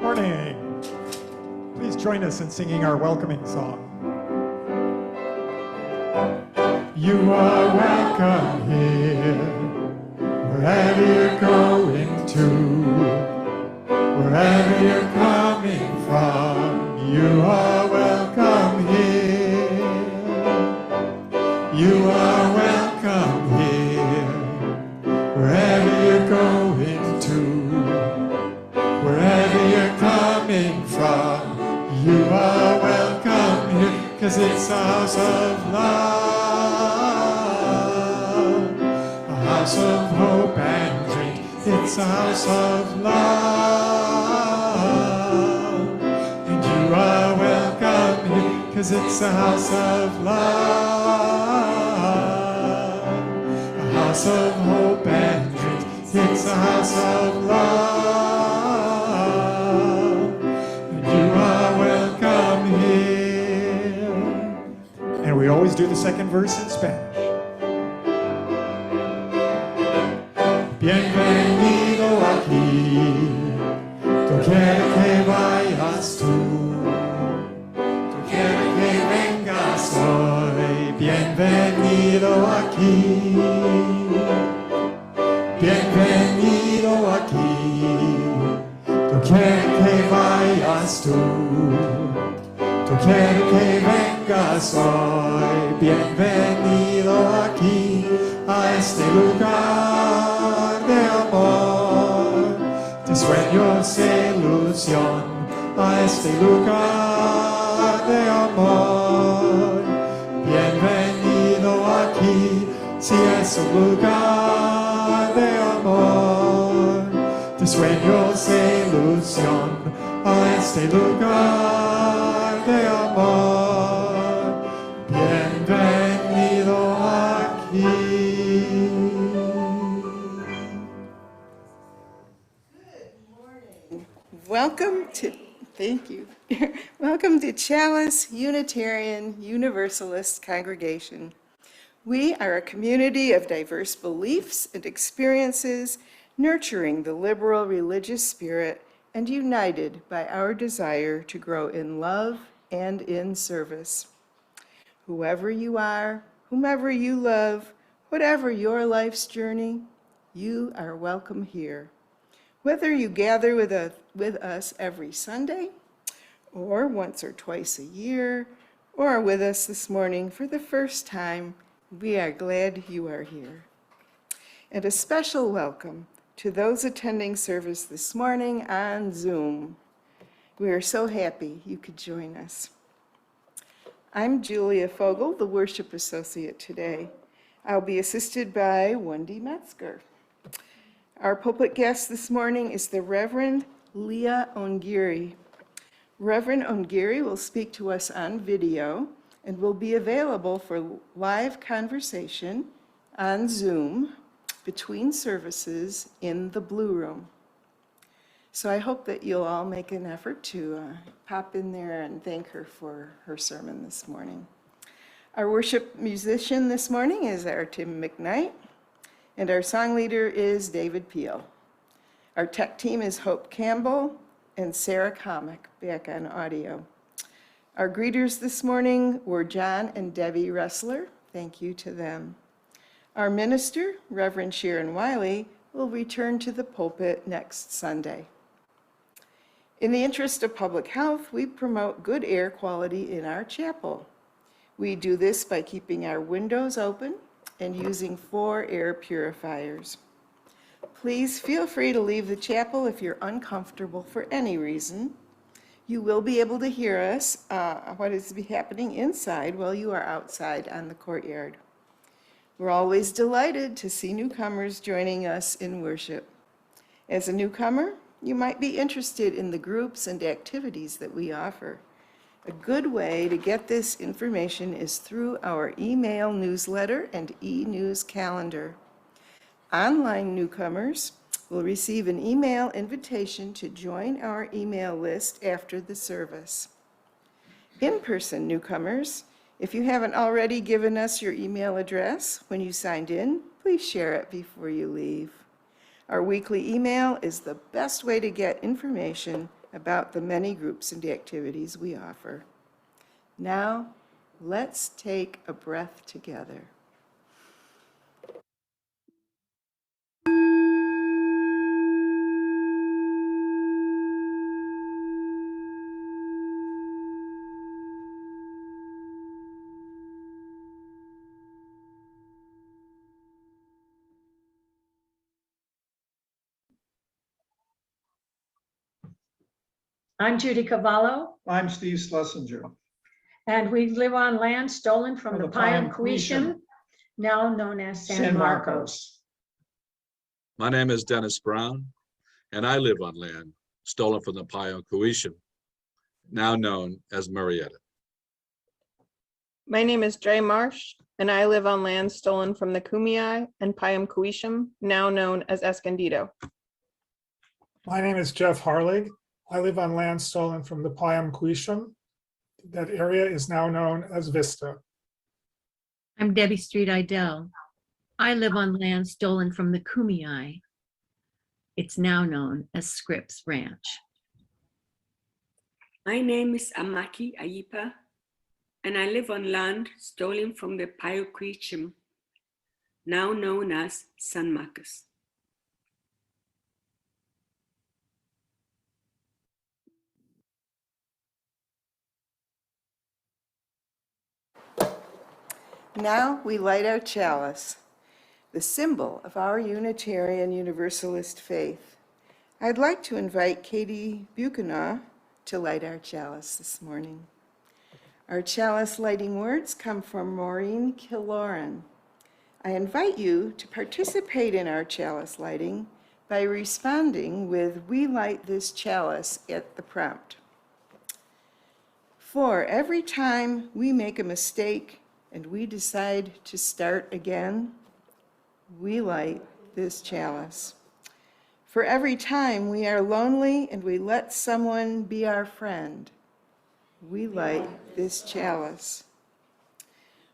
Good morning. Please join us in singing our welcoming song. You are welcome here, wherever you're going to, wherever you're coming from, you are welcome here. You are welcome here, wherever you're going to, wherever you're coming from, you are welcome here, 'cause it's a house of love. House of hope and drink, it's a house of love, and you are welcome here, 'cause it's a house of love, a house of hope and drink, it's a house of love, and you are welcome here. And we always do the second verse in Spanish. Bienvenido aquí, doquiera que vayas tú, doquiera que vengas hoy, bienvenido aquí, bienvenido aquí, doquiera que vayas tú, doquiera que vengas hoy, bienvenido aquí, a este lugar de amor, te sueños e ilusión, a este lugar de amor. Bienvenido aquí, si es un lugar de amor, de sueños e ilusión, a este lugar de amor. Bienvenido aquí. Welcome to Jewish Unitarian Universalist congregation. We are a community of diverse beliefs and experiences, nurturing the liberal religious spirit and united by our desire to grow in love and in service. Whoever you are, whomever you love, whatever your life's journey, you are welcome here. Whether you gather with us every Sunday, or once or twice a year, or are with us this morning for the first time, we are glad you are here. And a special welcome to those attending service this morning on Zoom. We are so happy you could join us. I'm Julia Fogel, the worship associate today. I'll be assisted by Wendy Metzger. Our pulpit guest this morning is the Reverend Leah Ongiri. Reverend Ongiri will speak to us on video and will be available for live conversation on Zoom between services in the Blue Room. So I hope that you'll all make an effort to pop in there and thank her for her sermon this morning. Our worship musician this morning is our Tim McKnight, and our song leader is David Peel. Our tech team is Hope Campbell and Sarah Comic back on audio. Our greeters this morning were John and Debbie Ressler. Thank you to them. Our minister, Reverend Sharon Wiley, will return to the pulpit next Sunday. In the interest of public health, we promote good air quality in our chapel. We do this by keeping our windows open and using 4 air purifiers. Please feel free to leave the chapel if you're uncomfortable for any reason. You will be able to hear us, what is happening inside while you are outside on the courtyard. We're always delighted to see newcomers joining us in worship. As a newcomer, you might be interested in the groups and activities that we offer. A good way to get this information is through our email newsletter and e-news calendar. Online newcomers will receive an email invitation to join our email list after the service. In-person newcomers, if you haven't already given us your email address when you signed in, please share it before you leave. Our weekly email is the best way to get information about the many groups and activities we offer. Now, let's take a breath together. I'm Judy Cavallo, I'm Steve Schlesinger. and we live on land stolen from From the the Payam-Quechan, now known as San Marcos. My name is Dennis Brown, and I live on land stolen from the Payam-Quechan, now known as Marietta. My name is Dre Marsh, and I live on land stolen from the Kumeyaay and Payam-Quechan, now known as Escondido. My name is Jeff Harlig. I live on land stolen from the Payam-Quechan. That area is now known as Vista. I'm Debbie Street Idell. I live on land stolen from the Kumeyaay. It's now known as Scripps Ranch. My name is Amaki Ayipa, and I live on land stolen from the Payam-Quechan, now known as San Marcos. Now we light our chalice, the symbol of our Unitarian Universalist faith. I'd like to invite Katie Buchanan to light our chalice this morning. Our chalice lighting words come from Maureen Killoran. I invite you to participate in our chalice lighting by responding with "We light this chalice" at the prompt. For every time we make a mistake and we decide to start again, we light this chalice. For every time we are lonely and we let someone be our friend, we light this chalice.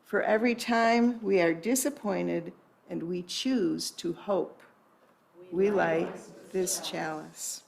For every time we are disappointed and we choose to hope, we light this chalice.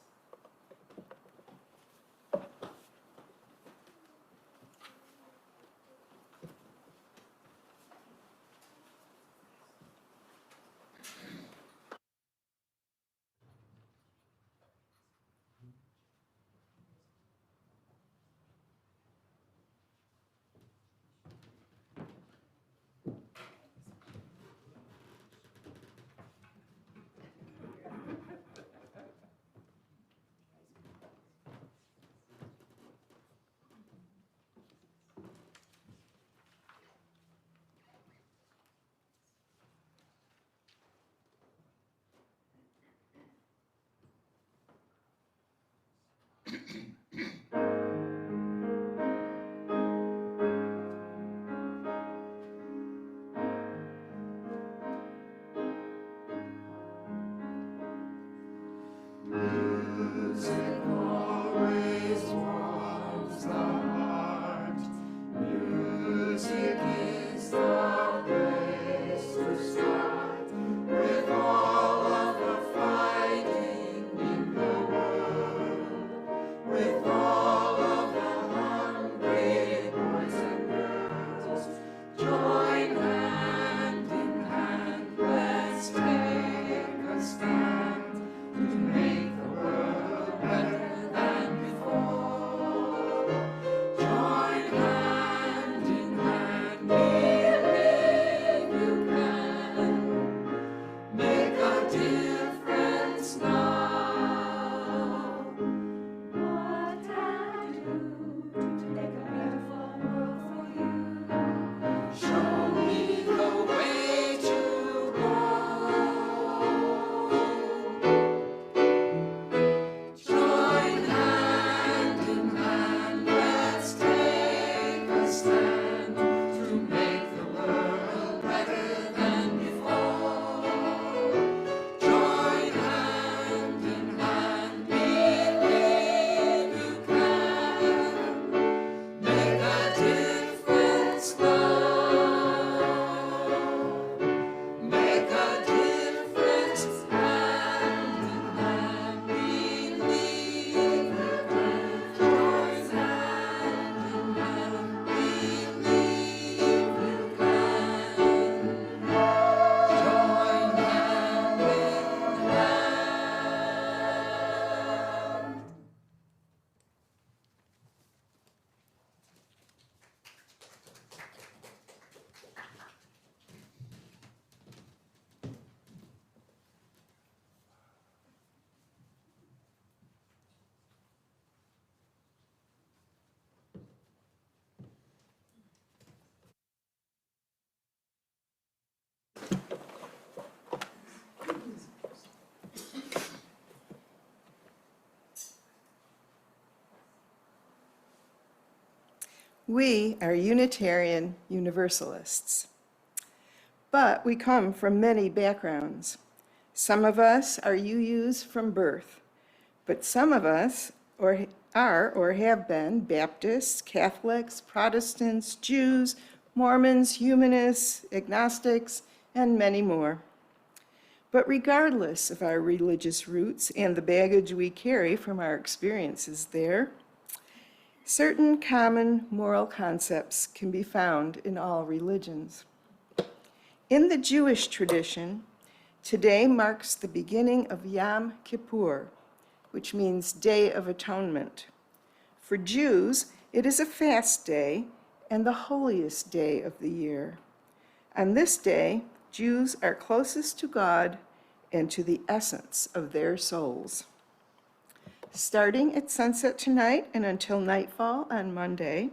We are Unitarian Universalists. But we come from many backgrounds. Some of us are UUs from birth, but some of us are or have been Baptists, Catholics, Protestants, Jews, Mormons, humanists, agnostics, and many more. But regardless of our religious roots and the baggage we carry from our experiences there, certain common moral concepts can be found in all religions. In the Jewish tradition, today marks the beginning of Yom Kippur, which means Day of Atonement. For Jews, it is a fast day and the holiest day of the year. On this day, Jews are closest to God and to the essence of their souls. Starting at sunset tonight and until nightfall on Monday,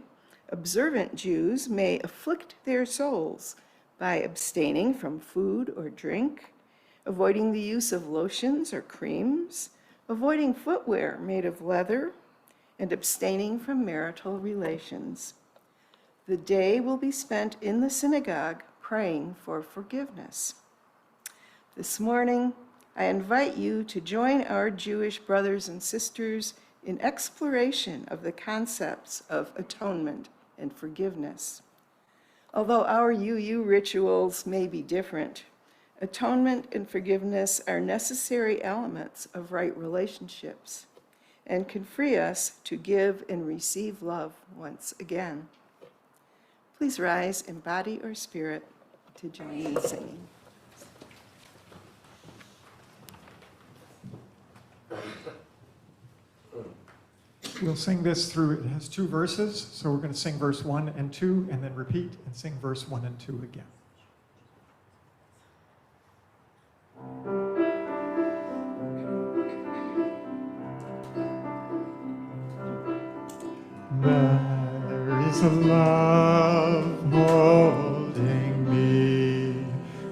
observant Jews may afflict their souls by abstaining from food or drink, avoiding the use of lotions or creams, avoiding footwear made of leather, and abstaining from marital relations. The day will be spent in the synagogue praying for forgiveness. This morning, I invite you to join our Jewish brothers and sisters in exploration of the concepts of atonement and forgiveness. Although our UU rituals may be different, atonement and forgiveness are necessary elements of right relationships and can free us to give and receive love once again. Please rise in body or spirit to join in singing. We'll sing this through, it has 2 verses, so we're going to sing verse 1 and 2, and then repeat and sing verse 1 and 2 again. There is a love holding me.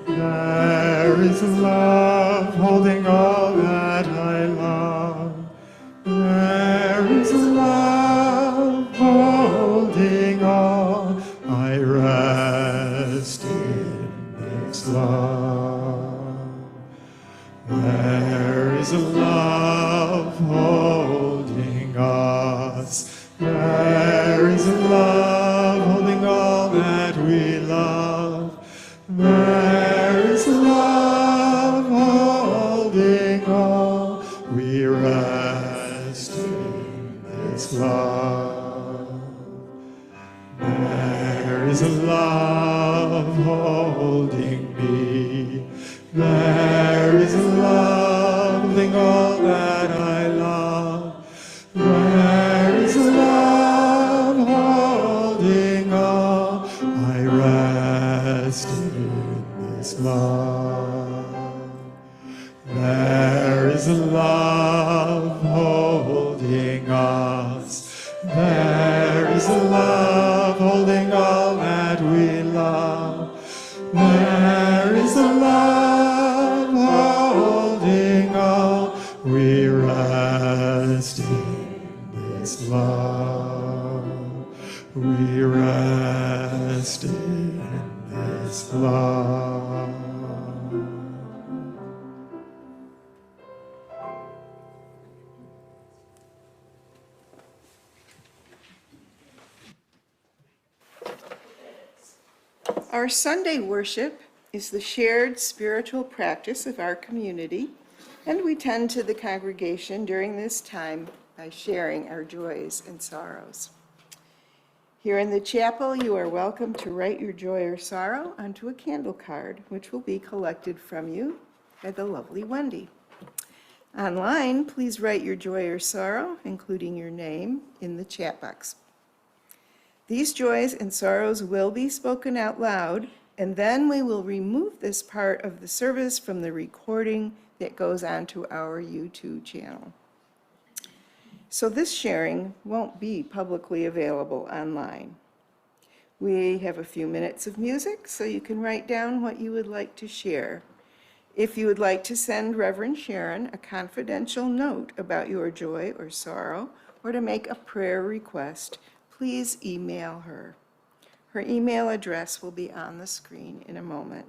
There is a love holding all that I love. There is a love holding all. I rest in its love. There is a love holding us. There is a love holding all that we love. There is a love holding all. We rest in this love. There is a love holding me. There is a love holding all that I love. There is a love holding all. I rest in this love. There is a love holding us. There is a love holding all that we love. There is a love holding all. We rest in this love. We rest in this love. Our Sunday worship is the shared spiritual practice of our community, and we tend to the congregation during this time by sharing our joys and sorrows. Here in the chapel, you are welcome to write your joy or sorrow onto a candle card, which will be collected from you by the lovely Wendy. Online, please write your joy or sorrow, including your name, in the chat box. These joys and sorrows will be spoken out loud, and then we will remove this part of the service from the recording that goes onto our YouTube channel. So this sharing won't be publicly available online. We have a few minutes of music, so you can write down what you would like to share. If you would like to send Reverend Sharon a confidential note about your joy or sorrow, or to make a prayer request, please email her. Her email address will be on the screen in a moment.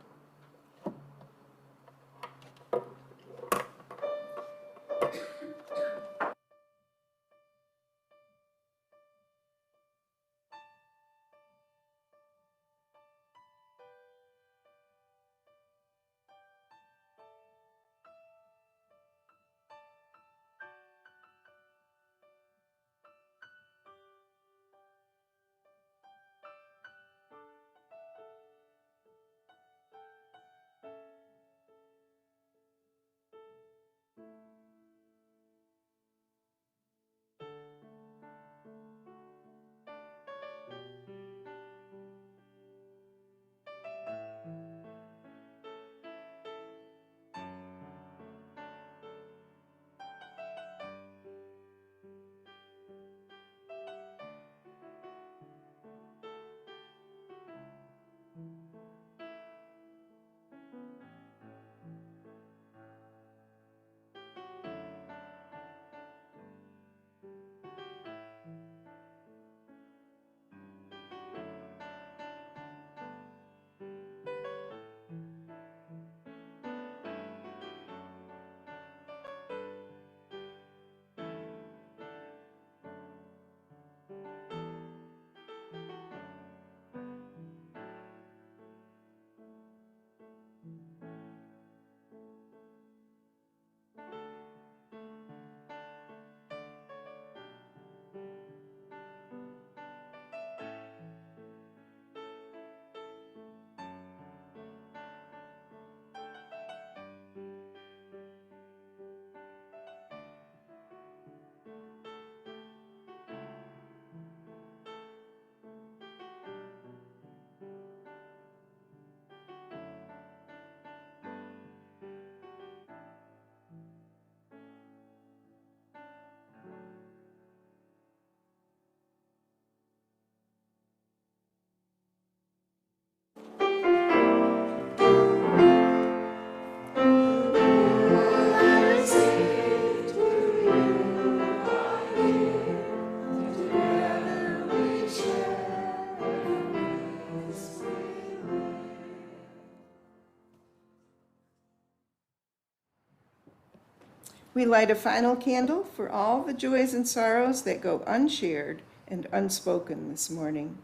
We light a final candle for all the joys and sorrows that go unshared and unspoken this morning.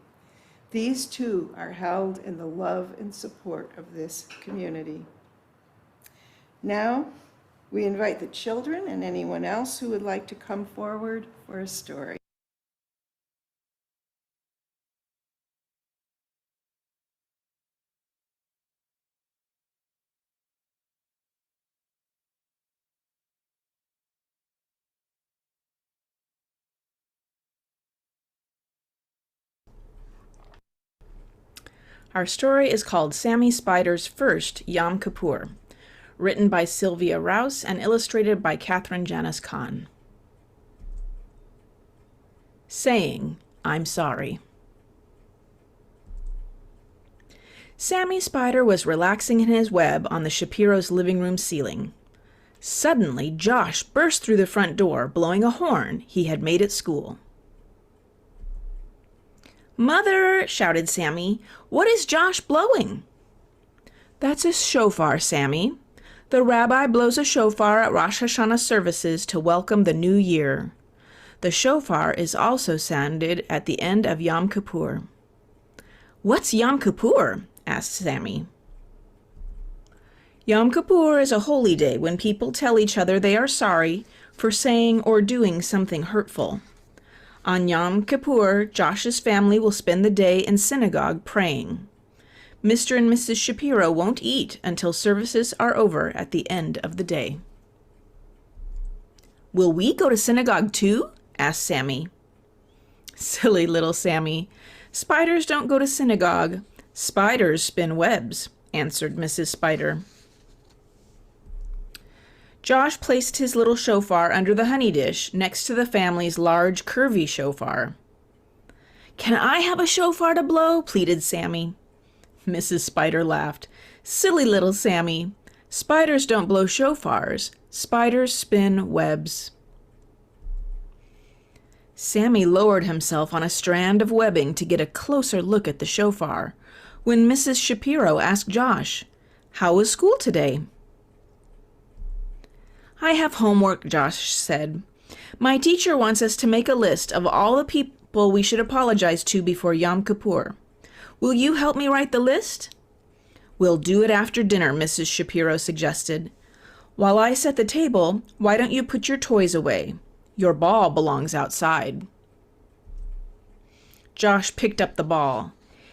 These too are held in the love and support of this community. Now, we invite the children and anyone else who would like to come forward for a story. Our story is called Sammy Spider's First Yom Kippur, written by Sylvia Rouse and illustrated by Catherine Janice Kahn. Saying, I'm sorry. Sammy Spider was relaxing in his web on the Shapiro's living room ceiling. Suddenly, Josh burst through the front door, blowing a horn he had made at school. "Mother," shouted Sammy, "what is Josh blowing?" "That's a shofar, Sammy. The rabbi blows a shofar at Rosh Hashanah services to welcome the new year. The shofar is also sounded at the end of Yom Kippur." "What's Yom Kippur?" asked Sammy. Yom Kippur is a holy day when people tell each other they are sorry for saying or doing something hurtful. On Yom Kippur, Josh's family will spend the day in synagogue praying. Mr. and Mrs. Shapiro won't eat until services are over at the end of the day. "Will we go to synagogue too?" asked Sammy. "Silly little Sammy. Spiders don't go to synagogue. Spiders spin webs," answered Mrs. Spider. Josh placed his little shofar under the honey dish next to the family's large, curvy shofar. "Can I have a shofar to blow?" pleaded Sammy. Mrs. Spider laughed. "Silly little Sammy. Spiders don't blow shofars. Spiders spin webs." Sammy lowered himself on a strand of webbing to get a closer look at the shofar when Mrs. Shapiro asked Josh, "How was school today?" "I have homework," Josh said. "My teacher wants us to make a list of all the people we should apologize to before Yom Kippur. Will you help me write the list?" "We'll do it after dinner," Mrs. Shapiro suggested. "While I set the table, why don't you put your toys away? Your ball belongs outside." Josh picked up the ball.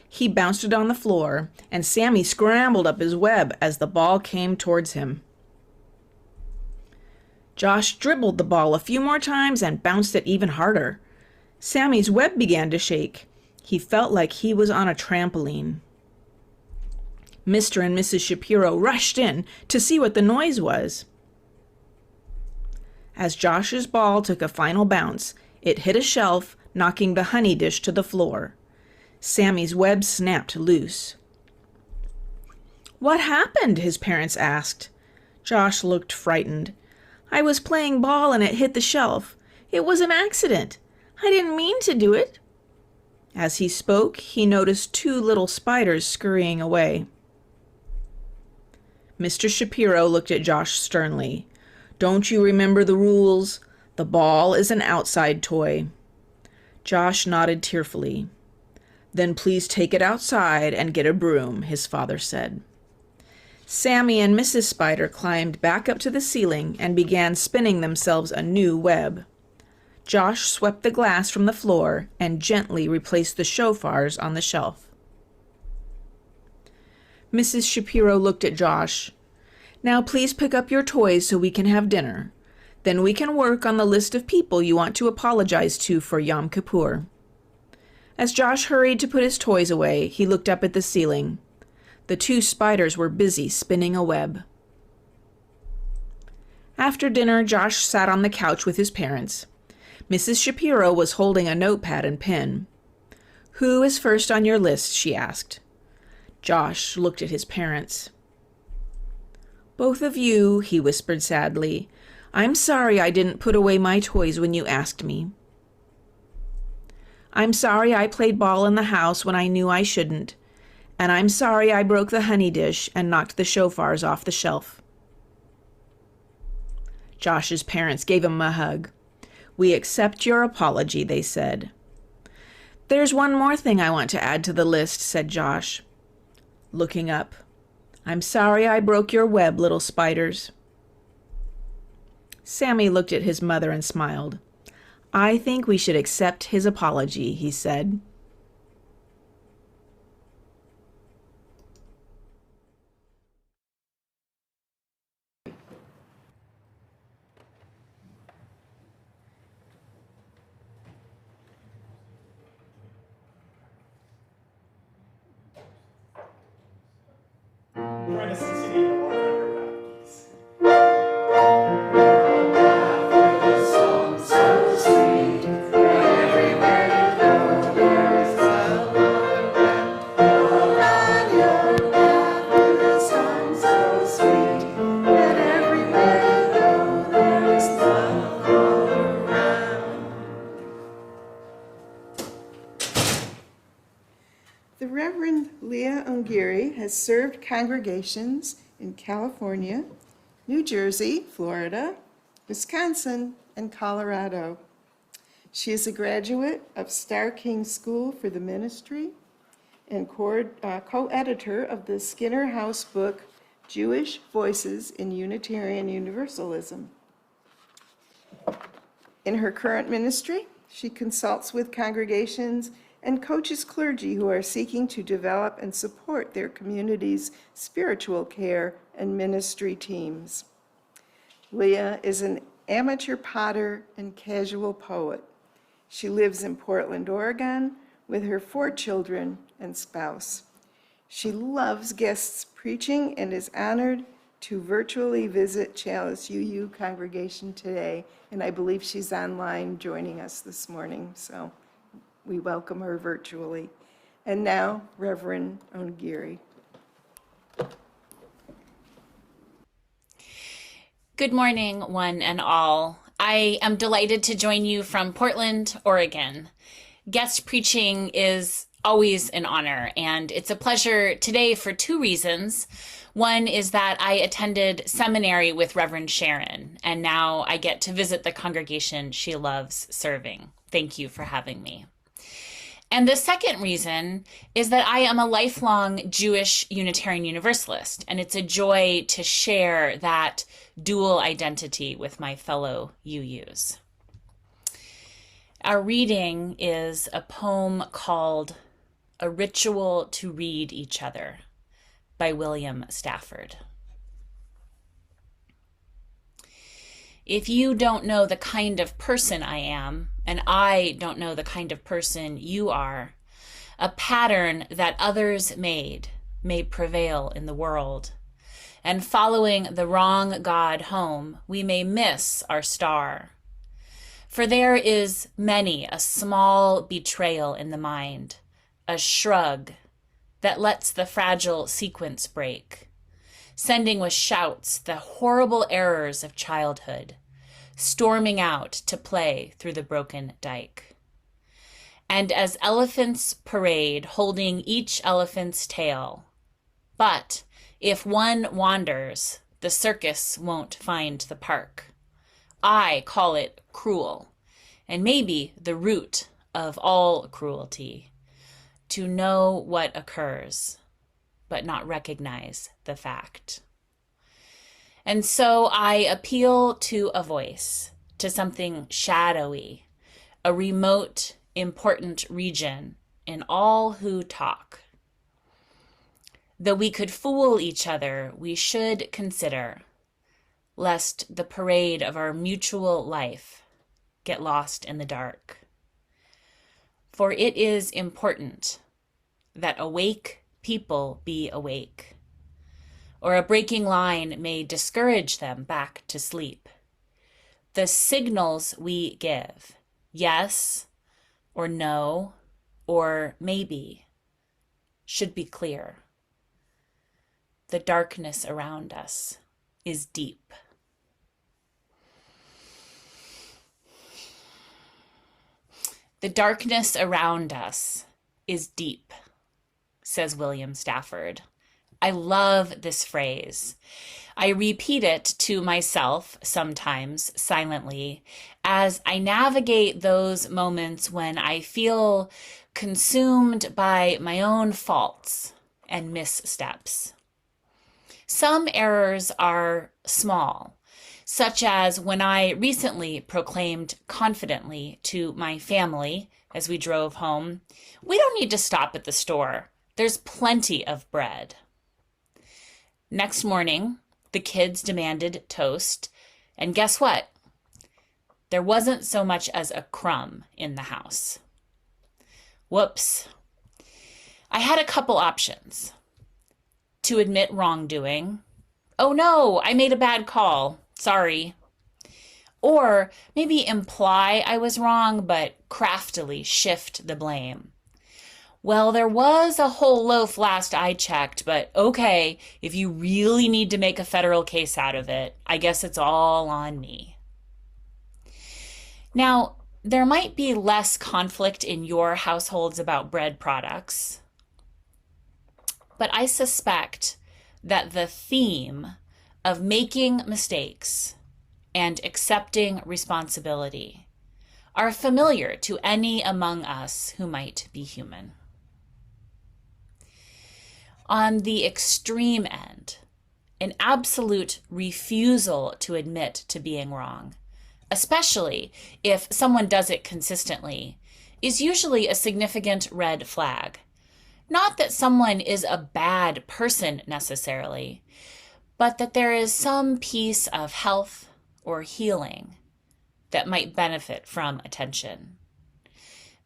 He bounced it on the floor, and Sammy scrambled up his web as the ball came towards him. Josh dribbled the ball a few more times and bounced it even harder. Sammy's web began to shake. He felt like he was on a trampoline. Mr. and Mrs. Shapiro rushed in to see what the noise was. As Josh's ball took a final bounce, it hit a shelf, knocking the honey dish to the floor. Sammy's web snapped loose. "What happened?" his parents asked. Josh looked frightened. "I was playing ball and it hit the shelf. It was an accident. I didn't mean to do it." As he spoke, he noticed 2 little spiders scurrying away. Mr. Shapiro looked at Josh sternly. "Don't you remember the rules? The ball is an outside toy." Josh nodded tearfully. "Then please take it outside and get a broom," his father said. Sammy and Mrs. Spider climbed back up to the ceiling and began spinning themselves a new web. Josh swept the glass from the floor and gently replaced the shofars on the shelf. Mrs. Shapiro looked at Josh. "Now please pick up your toys so we can have dinner. Then we can work on the list of people you want to apologize to for Yom Kippur." As Josh hurried to put his toys away, he looked up at the ceiling. The 2 spiders were busy spinning a web. After dinner, Josh sat on the couch with his parents. Mrs. Shapiro was holding a notepad and pen. "Who is first on your list?" she asked. Josh looked at his parents. "Both of you," he whispered sadly. "I'm sorry I didn't put away my toys when you asked me. I'm sorry I played ball in the house when I knew I shouldn't. And I'm sorry I broke the honey dish and knocked the shofars off the shelf." Josh's parents gave him a hug. "We accept your apology," they said. "There's one more thing I want to add to the list," said Josh, looking up. "I'm sorry I broke your web, little spiders." Sammy looked at his mother and smiled. "I think we should accept his apology," he said. Join us in singing the Lord on your back, please. The Reverend Leah Ongiri has served congregations in California, New Jersey, Florida, Wisconsin, and Colorado. She is a graduate of Star King School for the Ministry and co-editor of the Skinner House book, Jewish Voices in Unitarian Universalism. In her current ministry, she consults with congregations and coaches clergy who are seeking to develop and support their community's spiritual care and ministry teams. Leah is an amateur potter and casual poet. She lives in Portland, Oregon, with her 4 children and spouse. She loves guests preaching and is honored to virtually visit Chalice UU congregation today, and I believe she's online joining us this morning, so we welcome her virtually. And now, Reverend Ongiri. Good morning, one and all. I am delighted to join you from Portland, Oregon. Guest preaching is always an honor, and it's a pleasure today for two reasons. One is that I attended seminary with Reverend Sharon, and now I get to visit the congregation she loves serving. Thank you for having me. And the second reason is that I am a lifelong Jewish Unitarian Universalist, and it's a joy to share that dual identity with my fellow UUs. Our reading is a poem called A Ritual to Read Each Other by William Stafford. If you don't know the kind of person I am, and I don't know the kind of person you are, a pattern that others made may prevail in the world. And following the wrong God home, we may miss our star. For there is many a small betrayal in the mind, a shrug that lets the fragile sequence break, sending with shouts the horrible errors of childhood, storming out to play through the broken dike. And as elephants parade, holding each elephant's tail, but if one wanders, the circus won't find the park. I call it cruel, and maybe the root of all cruelty, to know what occurs, but not recognize the fact. And so I appeal to a voice, to something shadowy, a remote, important region in all who talk. Though we could fool each other, we should consider, lest the parade of our mutual life get lost in the dark. For it is important that awake people be awake, or a breaking line may discourage them back to sleep. The signals we give, yes or no or maybe, should be clear. The darkness around us is deep. The darkness around us is deep, says William Stafford. I love this phrase. I repeat it to myself sometimes silently as I navigate those moments when I feel consumed by my own faults and missteps. Some errors are small, such as when I recently proclaimed confidently to my family as we drove home, "We don't need to stop at the store. There's plenty of bread." Next morning, the kids demanded toast, and guess what? There wasn't so much as a crumb in the house. Whoops. I had a couple options. To admit wrongdoing. "Oh no, I made a bad call. Sorry." Or maybe imply I was wrong, but craftily shift the blame. "Well, there was a whole loaf last I checked, but okay, if you really need to make a federal case out of it, I guess it's all on me." Now, there might be less conflict in your households about bread products, but I suspect that the theme of making mistakes and accepting responsibility are familiar to any among us who might be human. On the extreme end, an absolute refusal to admit to being wrong, especially if someone does it consistently, is usually a significant red flag. Not that someone is a bad person necessarily, but that there is some piece of health or healing that might benefit from attention.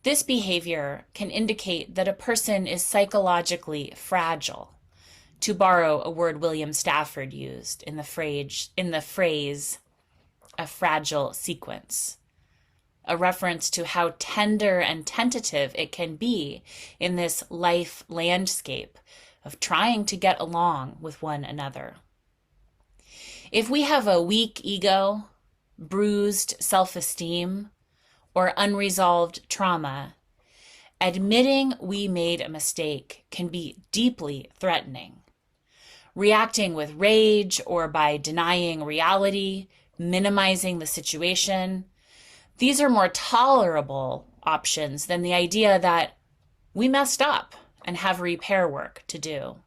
This behavior can indicate that a person is psychologically fragile, to borrow a word William Stafford used in the phrase "a fragile sequence," a reference to how tender and tentative it can be in this life landscape of trying to get along with one another. If we have a weak ego, bruised self-esteem, or unresolved trauma, admitting we made a mistake can be deeply threatening. Reacting with rage or by denying reality, minimizing the situation, these are more tolerable options than the idea that we messed up and have repair work to do.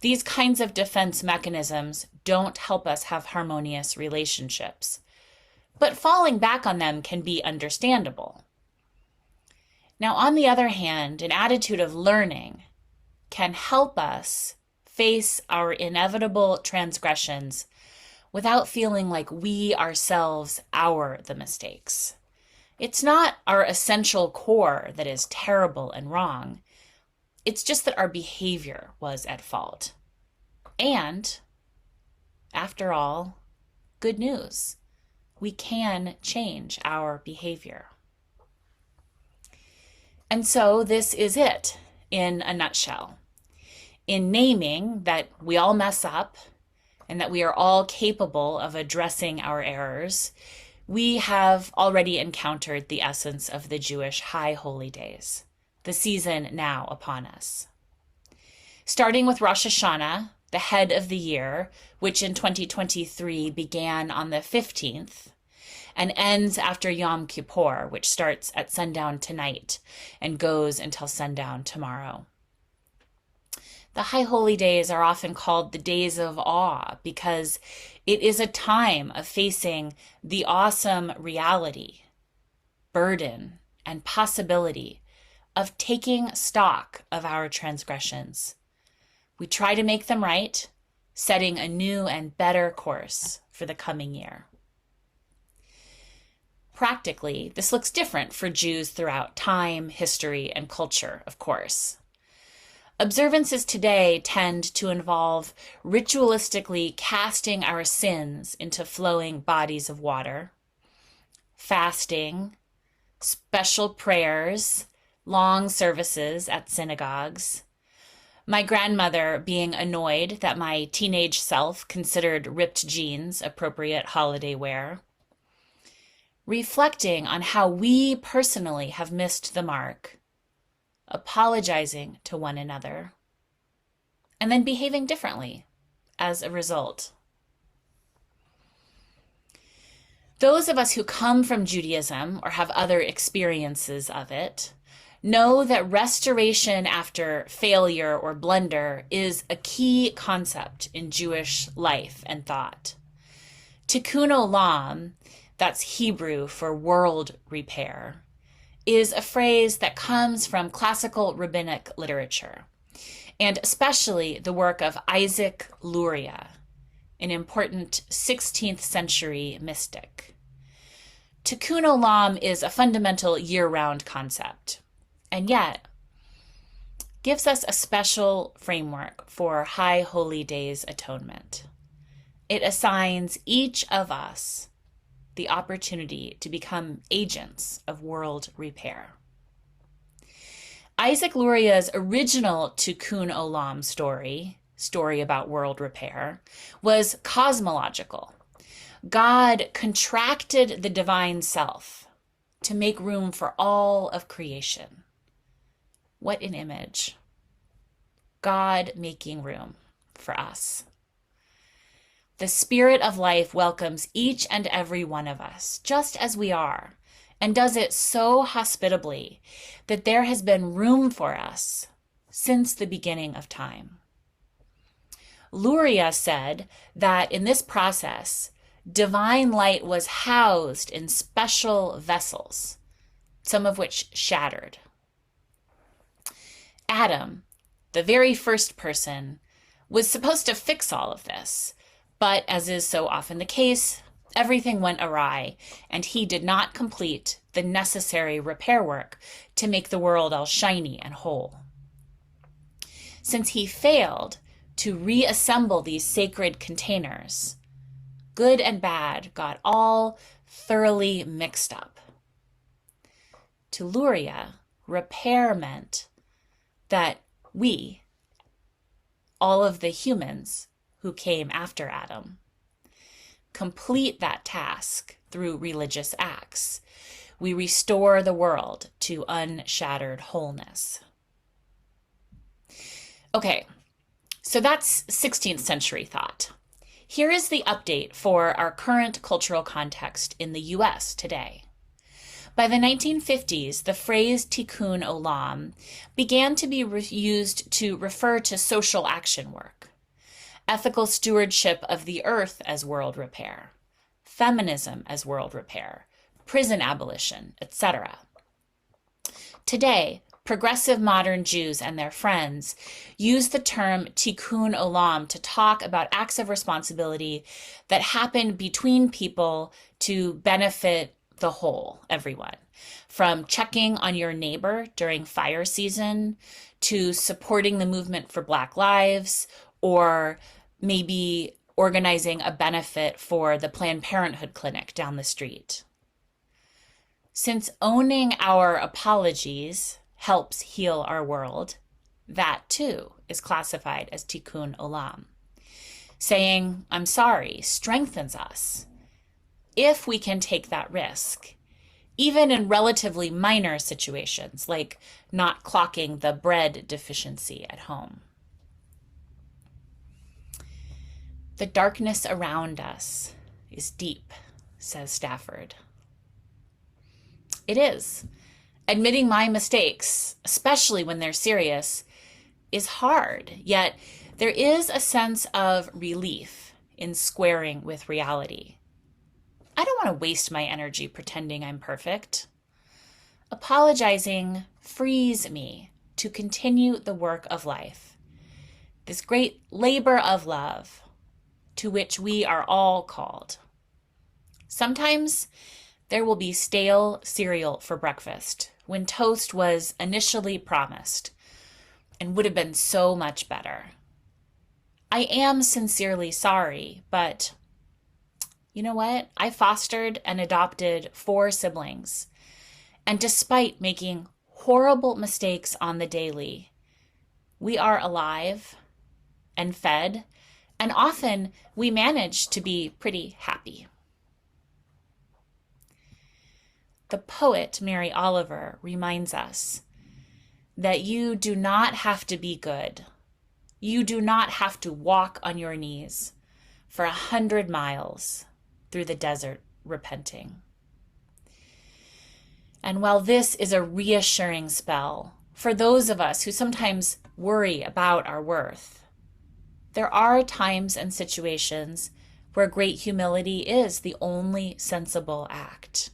These kinds of defense mechanisms don't help us have harmonious relationships, but falling back on them can be understandable. Now, on the other hand, an attitude of learning can help us face our inevitable transgressions without feeling like we ourselves are the mistakes. It's not our essential core that is terrible and wrong. It's just that our behavior was at fault. And, after all, good news. We can change our behavior. And so this is it in a nutshell. In naming that we all mess up and that we are all capable of addressing our errors, we have already encountered the essence of the Jewish high holy days, the season now upon us. Starting with Rosh Hashanah, the head of the year, which in 2023 began on the 15th and ends after Yom Kippur, which starts at sundown tonight and goes until sundown tomorrow. The high holy days are often called the days of awe because it is a time of facing the awesome reality, burden, and possibility of taking stock of our transgressions. We try to make them right, setting a new and better course for the coming year. Practically, this looks different for Jews throughout time, history, and culture, of course. Observances today tend to involve ritualistically casting our sins into flowing bodies of water, fasting, special prayers, long services at synagogues, my grandmother being annoyed that my teenage self considered ripped jeans appropriate holiday wear, reflecting on how we personally have missed the mark, apologizing to one another, and then behaving differently as a result. Those of us who come from Judaism or have other experiences of it know that restoration after failure or blunder is a key concept in Jewish life and thought. Tikkun olam, that's Hebrew for world repair, is a phrase that comes from classical rabbinic literature, and especially the work of Isaac Luria, an important 16th century mystic. Tikkun olam is a fundamental year-round concept, and yet gives us a special framework for High Holy Days atonement. It assigns each of us the opportunity to become agents of world repair. Isaac Luria's original Tikkun Olam story about world repair, was cosmological. God contracted the divine self to make room for all of creation. What an image. God making room for us. The Spirit of life welcomes each and every one of us, just as we are, and does it so hospitably that there has been room for us since the beginning of time. Luria said that in this process, divine light was housed in special vessels, some of which shattered. Adam, the very first person, was supposed to fix all of this, but as is so often the case, everything went awry, and he did not complete the necessary repair work to make the world all shiny and whole. Since he failed to reassemble these sacred containers, good and bad got all thoroughly mixed up. To Luria, repair meant that we, all of the humans who came after Adam, complete that task through religious acts. We restore the world to unshattered wholeness. Okay, so that's 16th century thought. Here is the update for our current cultural context in the US today. By the 1950s, the phrase tikkun olam began to be used to refer to social action work, ethical stewardship of the earth as world repair, feminism as world repair, prison abolition, etc. Today, progressive modern Jews and their friends use the term tikkun olam to talk about acts of responsibility that happen between people to benefit the whole, everyone. From checking on your neighbor during fire season to supporting the movement for Black lives, or maybe organizing a benefit for the Planned Parenthood clinic down the street. Since owning our apologies helps heal our world, that too is classified as tikkun olam. Saying, I'm sorry, strengthens us if we can take that risk, even in relatively minor situations like not clocking the bread deficiency at home. The darkness around us is deep, says Stafford. It is. Admitting my mistakes, especially when they're serious, is hard, yet there is a sense of relief in squaring with reality. I don't want to waste my energy pretending I'm perfect. Apologizing frees me to continue the work of life, this great labor of love to which we are all called. Sometimes there will be stale cereal for breakfast when toast was initially promised and would have been so much better. I am sincerely sorry, but you know what? I fostered and adopted 4 siblings, and despite making horrible mistakes on the daily, we are alive and fed, and often we manage to be pretty happy. The poet Mary Oliver reminds us that you do not have to be good. You do not have to walk on your knees for 100 miles through the desert repenting. And while this is a reassuring spell for those of us who sometimes worry about our worth, there are times and situations where great humility is the only sensible act.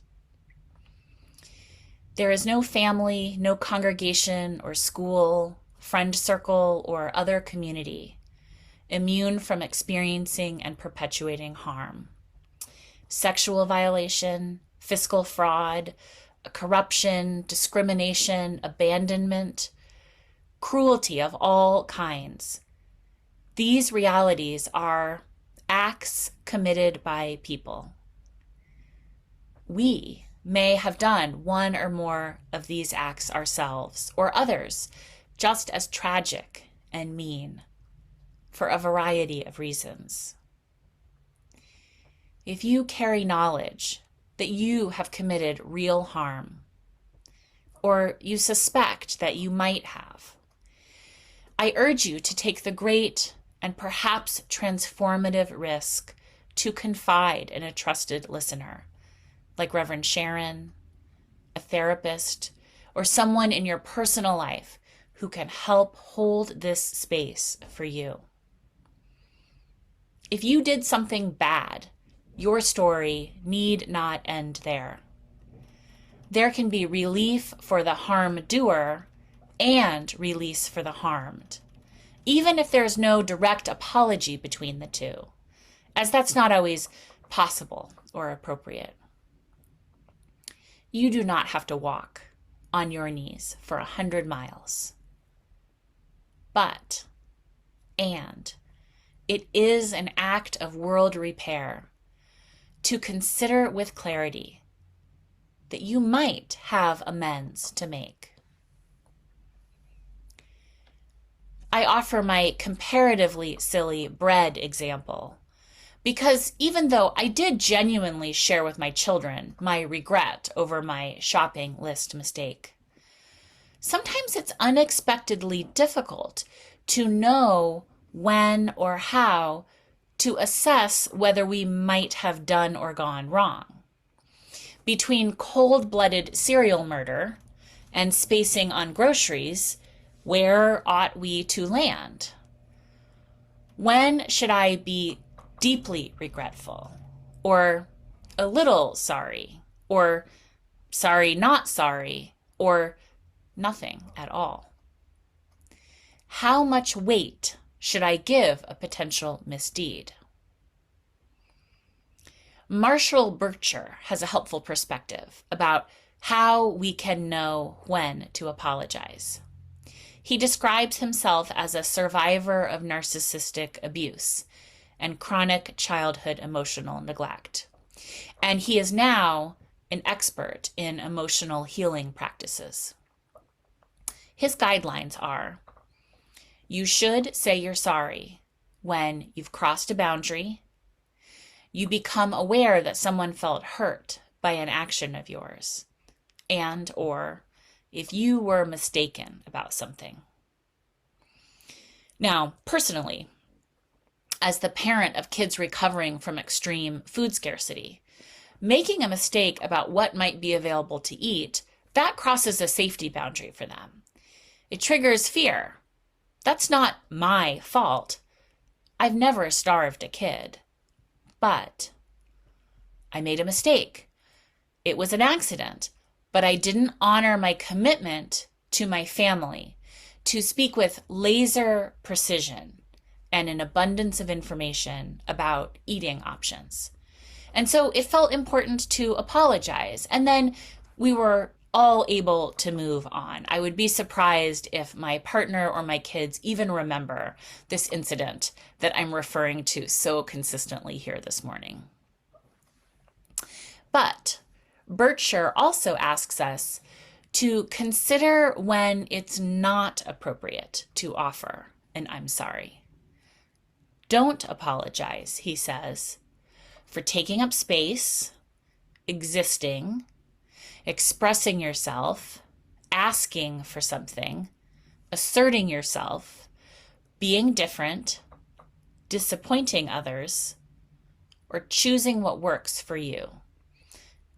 There is no family, no congregation or school, friend circle, or other community immune from experiencing and perpetuating harm. Sexual violation, fiscal fraud, corruption, discrimination, abandonment, cruelty of all kinds. These realities are acts committed by people. We may have done one or more of these acts ourselves, or others just as tragic and mean, for a variety of reasons. If you carry knowledge that you have committed real harm, or you suspect that you might have, I urge you to take the great and perhaps transformative risk to confide in a trusted listener, like Reverend Sharon, a therapist, or someone in your personal life who can help hold this space for you. If you did something bad, your story need not end there. There can be relief for the harm doer and release for the harmed, even if there's no direct apology between the two, as that's not always possible or appropriate. You do not have to walk on your knees for 100 miles. But, and, it is an act of world repair to consider with clarity that you might have amends to make. I offer my comparatively silly bread example Because even though I did genuinely share with my children my regret over my shopping list mistake, sometimes it's unexpectedly difficult to know when or how to assess whether we might have done or gone wrong. Between cold-blooded serial murder and spacing on groceries, where ought we to land? When should I be deeply regretful, or a little sorry, or sorry not sorry, or nothing at all? How much weight should I give a potential misdeed? Marshall Bircher has a helpful perspective about how we can know when to apologize. He describes himself as a survivor of narcissistic abuse and chronic childhood emotional neglect. And he is now an expert in emotional healing practices. His guidelines are: you should say you're sorry when you've crossed a boundary, you become aware that someone felt hurt by an action of yours, and or if you were mistaken about something. Now, personally, as the parent of kids recovering from extreme food scarcity, making a mistake about what might be available to eat, that crosses a safety boundary for them. It triggers fear. That's not my fault. I've never starved a kid. But I made a mistake. It was an accident, but I didn't honor my commitment to my family to speak with laser precision and an abundance of information about eating options. And so it felt important to apologize. And then we were all able to move on. I would be surprised if my partner or my kids even remember this incident that I'm referring to so consistently here this morning. But Bircher also asks us to consider when it's not appropriate to offer an I'm sorry. Don't apologize, he says, for taking up space, existing, expressing yourself, asking for something, asserting yourself, being different, disappointing others, or choosing what works for you.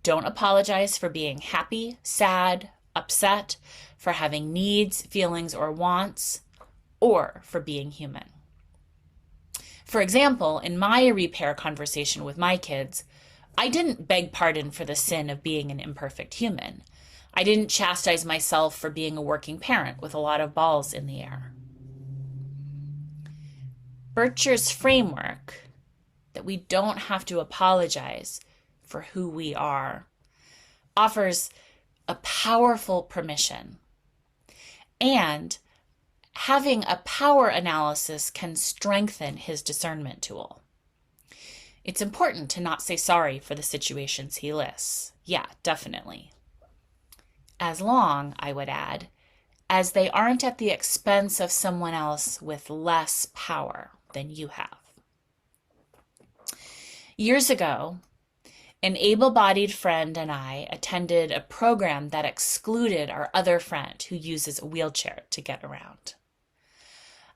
Don't apologize for being happy, sad, upset, for having needs, feelings, or wants, or for being human. For example, in my repair conversation with my kids, I didn't beg pardon for the sin of being an imperfect human. I didn't chastise myself for being a working parent with a lot of balls in the air. Bircher's framework that we don't have to apologize for who we are offers a powerful permission. And having a power analysis can strengthen his discernment tool. It's important to not say sorry for the situations he lists. Yeah, definitely. As long, I would add, as they aren't at the expense of someone else with less power than you have. Years ago, an able-bodied friend and I attended a program that excluded our other friend who uses a wheelchair to get around.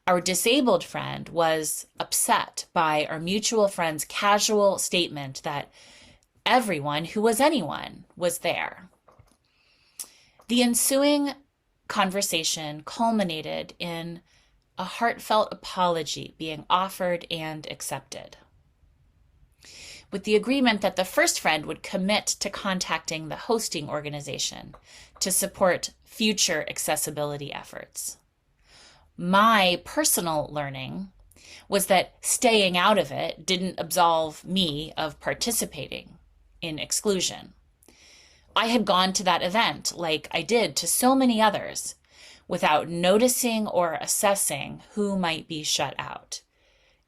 Our disabled friend was upset by our mutual friend's casual statement that everyone who was anyone was there. The ensuing conversation culminated in a heartfelt apology being offered and accepted, with the agreement that the first friend would commit to contacting the hosting organization to support future accessibility efforts. My personal learning was that staying out of it didn't absolve me of participating in exclusion. I had gone to that event, like I did to so many others, without noticing or assessing who might be shut out,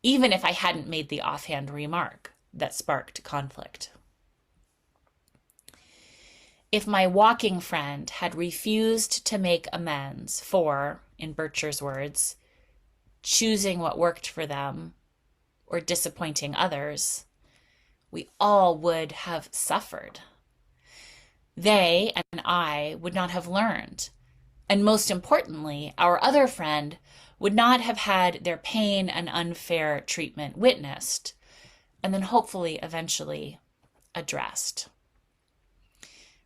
even if I hadn't made the offhand remark that sparked conflict. If my walking friend had refused to make amends for, in Bircher's words, choosing what worked for them or disappointing others, we all would have suffered. They and I would not have learned. And most importantly, our other friend would not have had their pain and unfair treatment witnessed, and then hopefully eventually addressed.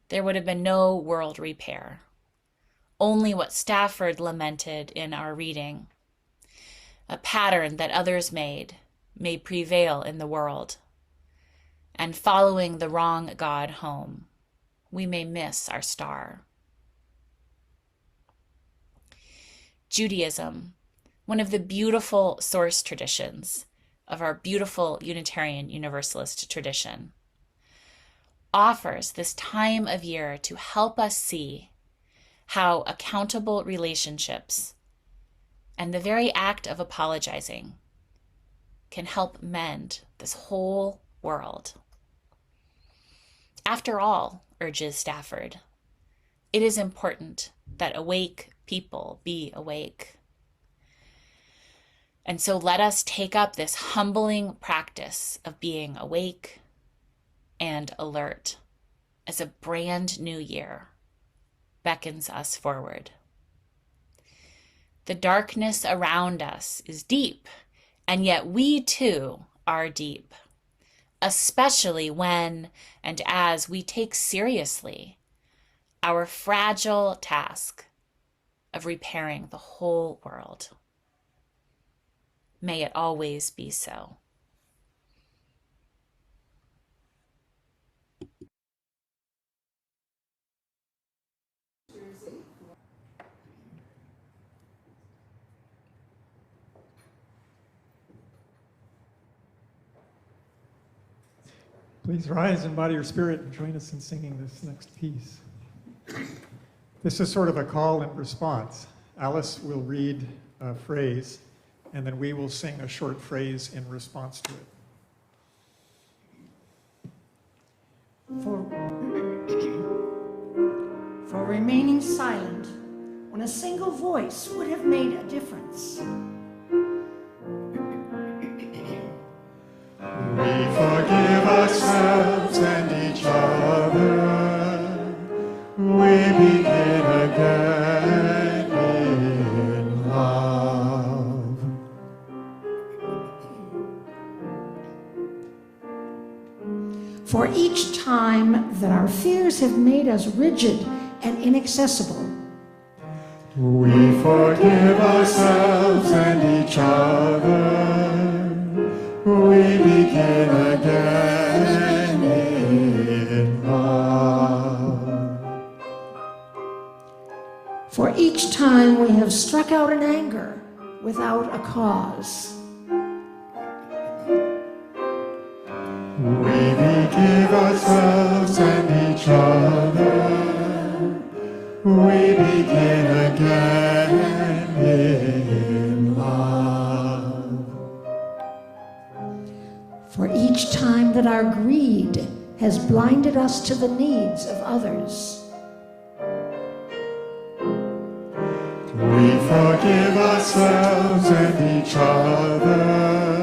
There would have been no world repair, only what Stafford lamented in our reading. A pattern that others made may prevail in the world, and following the wrong God home, we may miss our star. Judaism, one of the beautiful source traditions of our beautiful Unitarian Universalist tradition, offers this time of year to help us see how accountable relationships and the very act of apologizing can help mend this whole world. After all, urges Stafford, it is important that awake people be awake. And so let us take up this humbling practice of being awake and alert as a brand new year beckons us forward. The darkness around us is deep, and yet we too are deep, especially when and as we take seriously our fragile task of repairing the whole world. May it always be so. Please rise in body or spirit and join us in singing this next piece. This is sort of a call and response. Alice will read a phrase, and then we will sing a short phrase in response to it. For remaining silent when a single voice would have made a difference. We forgive ourselves and each other. We begin again in love. For each time that our fears have made us rigid and inaccessible. We forgive ourselves and each other. We begin again in love. For each time we have struck out in anger without a cause. We forgive ourselves and each other. We begin again in love. For each time that our greed has blinded us to the needs of others. We forgive ourselves and each other.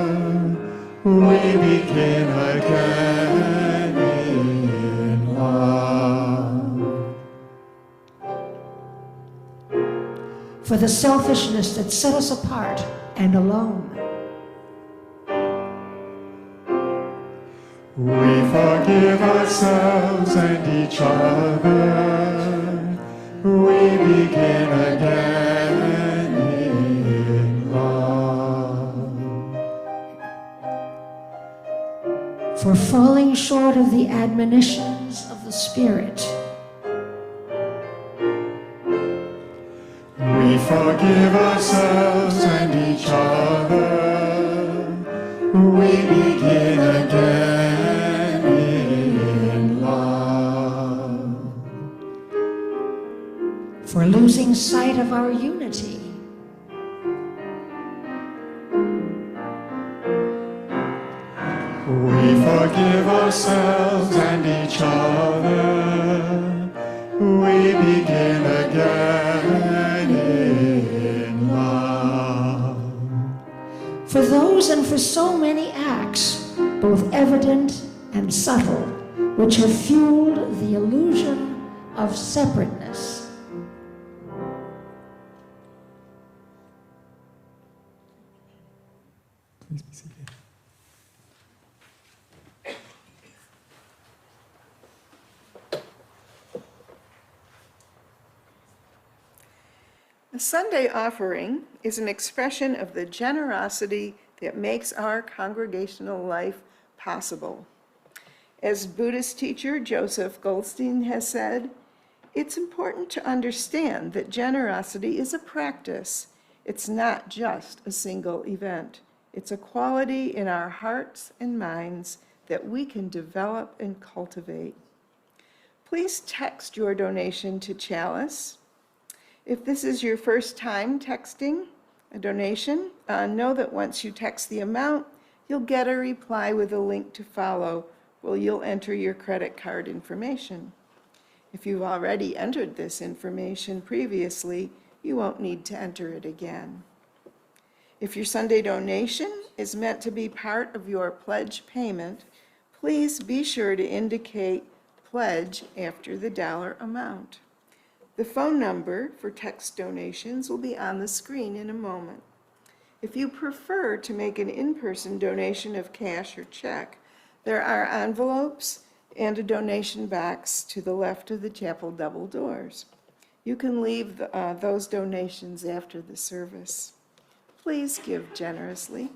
We begin again in love. For the selfishness that set us apart and alone. We forgive ourselves and each other. We begin again in love. For falling short of the admonitions of the Spirit. We forgive ourselves and each other. We begin again in love. For losing sight of our unity. We forgive ourselves and each other. We begin again in love. For those and for so many acts, both evident and subtle, which have fueled the illusion of separateness. Please be seated. A Sunday offering is an expression of the generosity that makes our congregational life possible. As Buddhist teacher Joseph Goldstein has said, it's important to understand that generosity is a practice. It's not just a single event. It's a quality in our hearts and minds that we can develop and cultivate. Please text your donation to Chalice. If this is your first time texting a donation, know that once you text the amount, you'll get a reply with a link to follow where you'll enter your credit card information. If you've already entered this information previously, you won't need to enter it again. If your Sunday donation is meant to be part of your pledge payment, please be sure to indicate pledge after the dollar amount. The phone number for text donations will be on the screen in a moment. If you prefer to make an in-person donation of cash or check, there are envelopes and a donation box to the left of the chapel double doors. You can leave those donations after the service. Please give generously.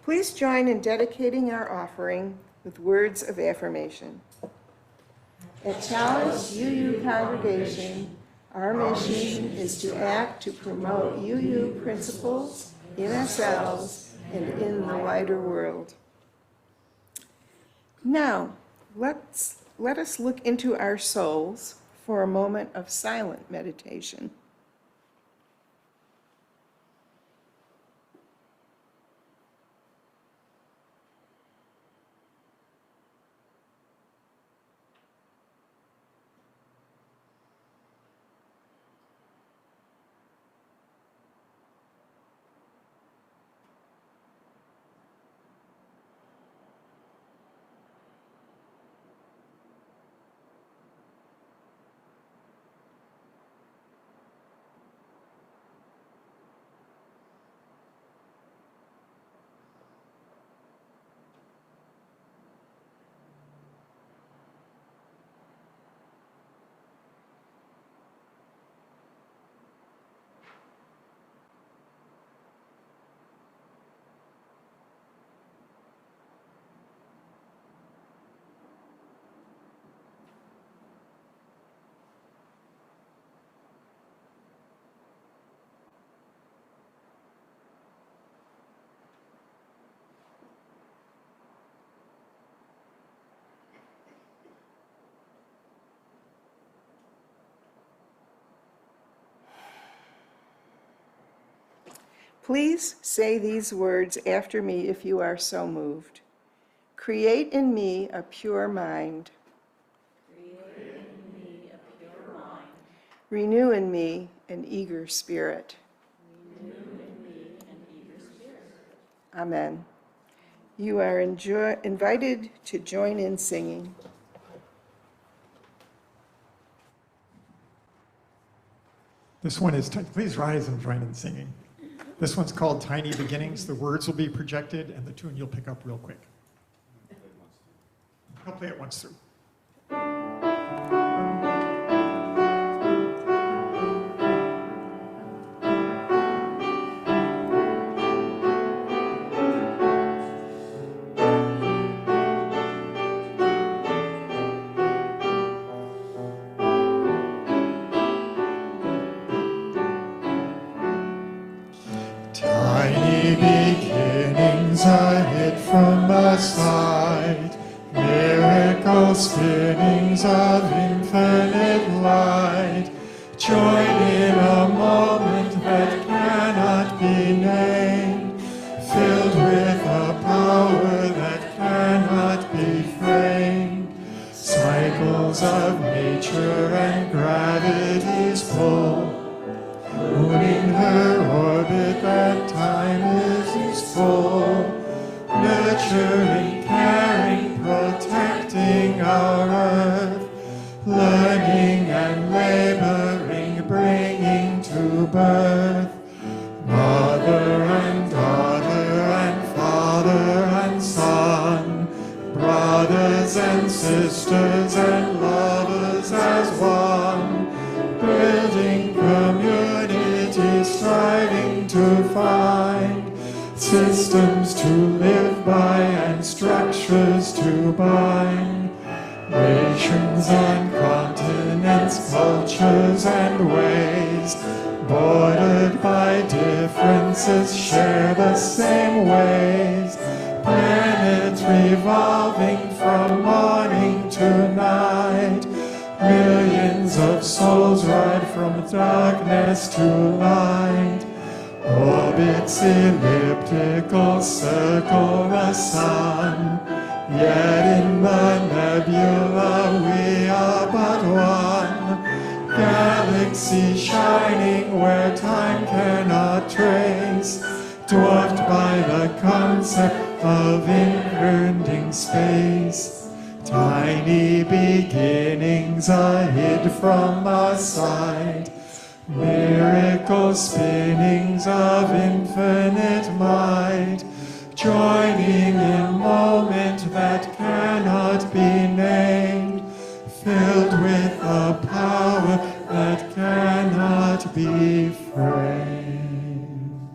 Please join in dedicating our offering with words of affirmation. At Chalice UU Congregation, our mission is to act to promote UU principles in ourselves and in the wider world. Now, let us look into our souls for a moment of silent meditation. Please say these words after me if you are so moved. Create in me a pure mind. Renew in me an eager spirit. Amen. You are invited to join in singing. This one is, please rise and join in singing. This one's called Tiny Beginnings. The words will be projected and the tune you'll pick up real quick. I'll play it once through. Tiny beginnings are hid from my sight, miracle spinnings of infinite light. Join in a moment that cannot be named, filled with a power that cannot be framed. Cycles of nature and gravity's pull, moving her orbit that time is full, nurturing, caring, protecting our earth, learning and laboring, bringing to birth. Mother and daughter and father and son, brothers and sisters and lovers as one, building community, striving to find systems to live by and structures to bind. Nations and continents, cultures and ways, bordered by differences, share the same ways. Planets revolving from morning to night, millions of souls ride from darkness to light. Orbits elliptical circle the sun, yet in the nebula we are but one. Galaxy shining where time cannot trace, dwarfed by the concept of impending space. Tiny beginnings are hid from our sight, miracle spinnings of infinite might, joining in moment that cannot be named, filled with a power that cannot be framed.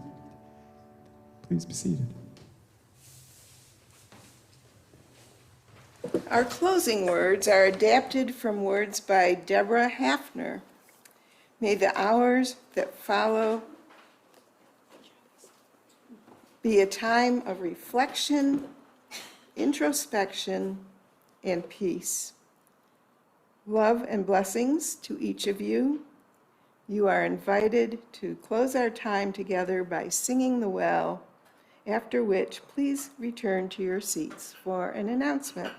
Please be seated. Our closing words are adapted from words by Deborah Hafner. May the hours that follow be a time of reflection, introspection, and peace. Love and blessings to each of you. You are invited to close our time together by singing the well, after which please return to your seats for an announcement.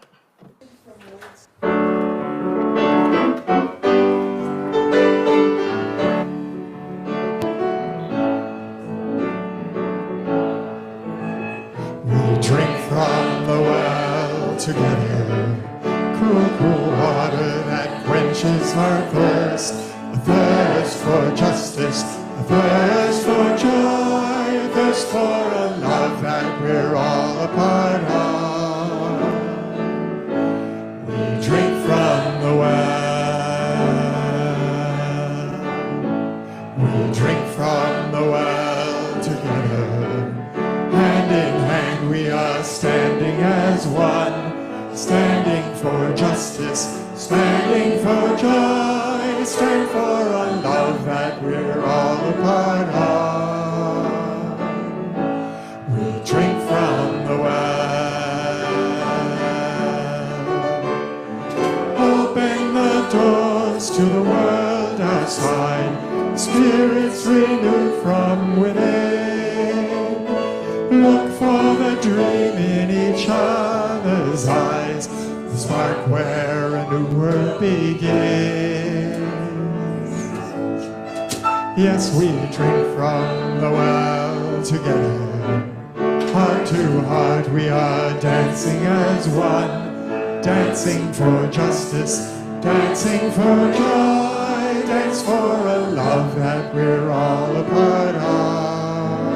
We drink from the well together, cool water that quenches our thirst, a thirst for justice, a thirst for joy, a thirst for a love that we're all a part of. We drink from the well, we drink from the well together, hand in hand we are standing as one, standing for justice, standing for joy, stand for a love that we're all a part of. We drink from the well, open the doors to the world outside, spirits renewed from within. spark where a new world begins. Yes, we drink from the well together. Heart to heart we are dancing as one, dancing for justice, dancing for joy, dance for a love that we're all a part of.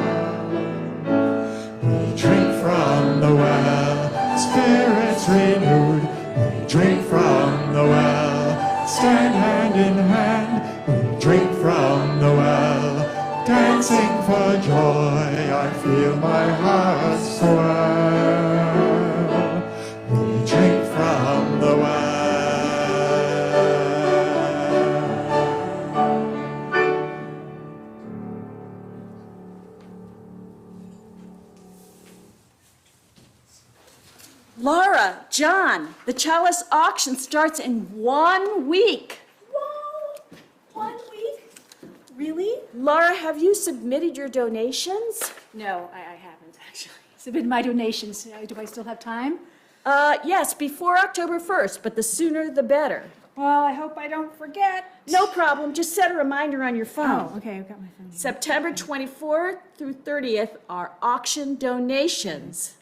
We drink from the well, spirits renewed. We drink from the well, stand hand in hand. We drink from the well, dancing for joy. I feel my heart swell. We drink from the well. Laura, John, the chalice auction starts in 1 week. Whoa, 1 week? Really? Laura, have you submitted your donations? No, I haven't actually. Submitted my donations. Do I still have time? Yes, before October 1st, but the sooner the better. Well, I hope I don't forget. No problem, just set a reminder on your phone. Oh, okay, I've got my phone. September 24th through 30th are auction donations.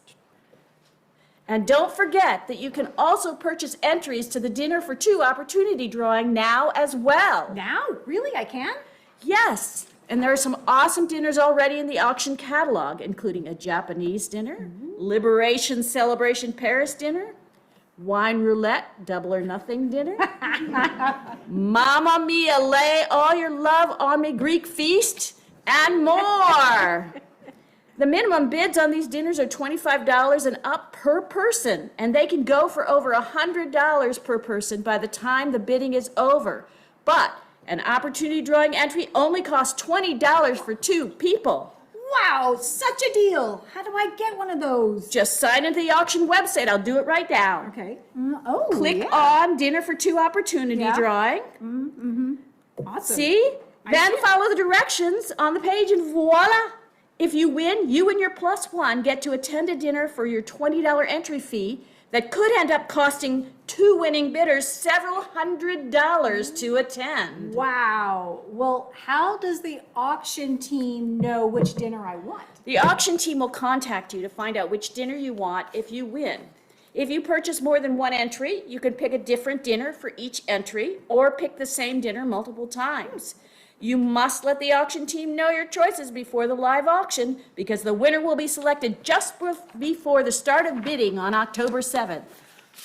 And don't forget that you can also purchase entries to the Dinner for Two opportunity drawing now as well. Now? Really? I can? Yes, and there are some awesome dinners already in the auction catalog, including a Japanese dinner, Liberation Celebration Paris dinner, wine roulette, double or nothing dinner, Mamma Mia, lay all your love on me Greek feast, and more. The minimum bids on these dinners are $25 and up per person, and they can go for over $100 per person by the time the bidding is over. But an opportunity drawing entry only costs $20 for 2 people. Wow, such a deal. How do I get one of those? Just sign into the auction website. I'll do it right now. Okay. Click on Dinner for Two opportunity drawing. Awesome. See? I Then see it. follow the directions on the page and voila! If you win, you and your +1 get to attend a dinner for your $20 entry fee that could end up costing 2 winning bidders several $100s to attend. Wow. Well, how does the auction team know which dinner I want? The auction team will contact you to find out which dinner you want if you win. If you purchase more than 1 entry, you can pick a different dinner for each entry or pick the same dinner multiple times. You must let the auction team know your choices before the live auction because the winner will be selected just before the start of bidding on October 7th.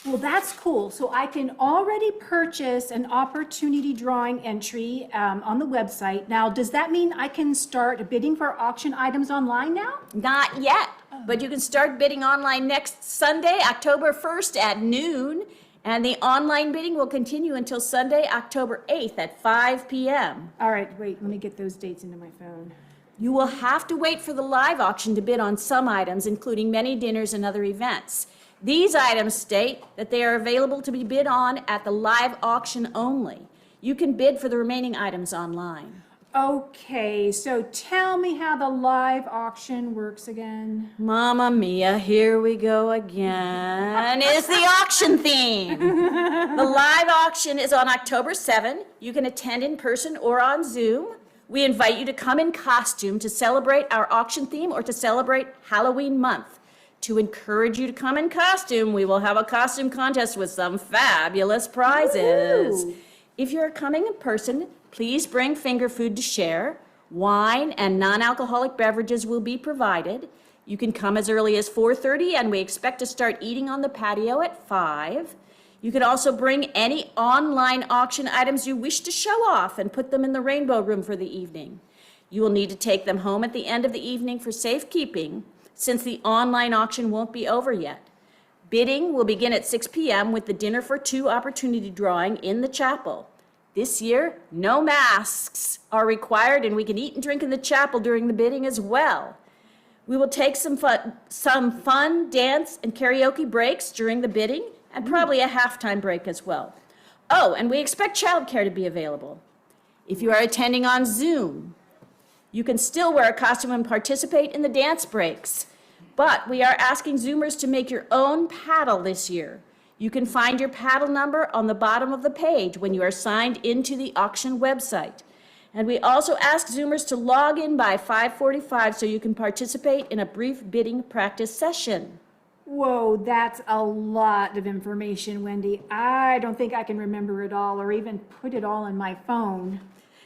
Well, that's cool. So I can already purchase an opportunity drawing entry on the website. Now, does that mean I can start bidding for auction items online now? Not yet, but you can start bidding online next Sunday, October 1st at noon, and the online bidding will continue until Sunday, October 8th at 5 p.m. All right, wait, let me get those dates into my phone. You will have to wait for the live auction to bid on some items, including many dinners and other events. These items state that they are available to be bid on at the live auction only. You can bid for the remaining items online. Okay, so tell me how the live auction works again. Mamma mia, here we go again. It's the auction theme. The live auction is on October 7th. You can attend in person or on Zoom. We invite you to come in costume to celebrate our auction theme or to celebrate Halloween month. To encourage you to come in costume, we will have a costume contest with some fabulous prizes. Woo! If you're coming in person, please bring finger food to share. Wine and non-alcoholic beverages will be provided. You can come as early as 4:30, and we expect to start eating on the patio at 5. You can also bring any online auction items you wish to show off and put them in the rainbow room for the evening. You will need to take them home at the end of the evening for safekeeping, since the online auction won't be over yet. Bidding will begin at 6 p.m. with the Dinner for Two opportunity drawing in the chapel. This year, no masks are required, and we can eat and drink in the chapel during the bidding as well. We will take some fun dance and karaoke breaks during the bidding, and probably a halftime break as well. Oh, and we expect childcare to be available. If you are attending on Zoom, you can still wear a costume and participate in the dance breaks. But we are asking Zoomers to make your own paddle this year. You can find your paddle number on the bottom of the page when you are signed into the auction website. And we also ask Zoomers to log in by 5:45 so you can participate in a brief bidding practice session. Whoa, that's a lot of information, Wendy. I don't think I can remember it all or even put it all in my phone.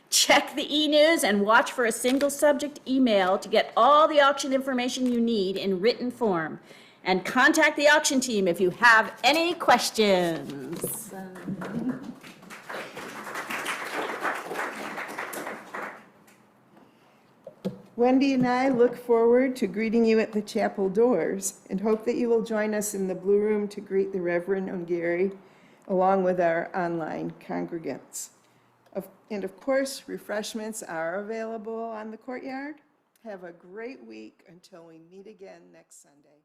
Check the e-news and watch for a single subject email to get all the auction information you need in written form. And contact the auction team if you have any questions. Wendy and I look forward to greeting you at the chapel doors and hope that you will join us in the Blue Room to greet the Reverend Ongiri along with our online congregants. And of course, refreshments are available on the courtyard. Have a great week until we meet again next Sunday.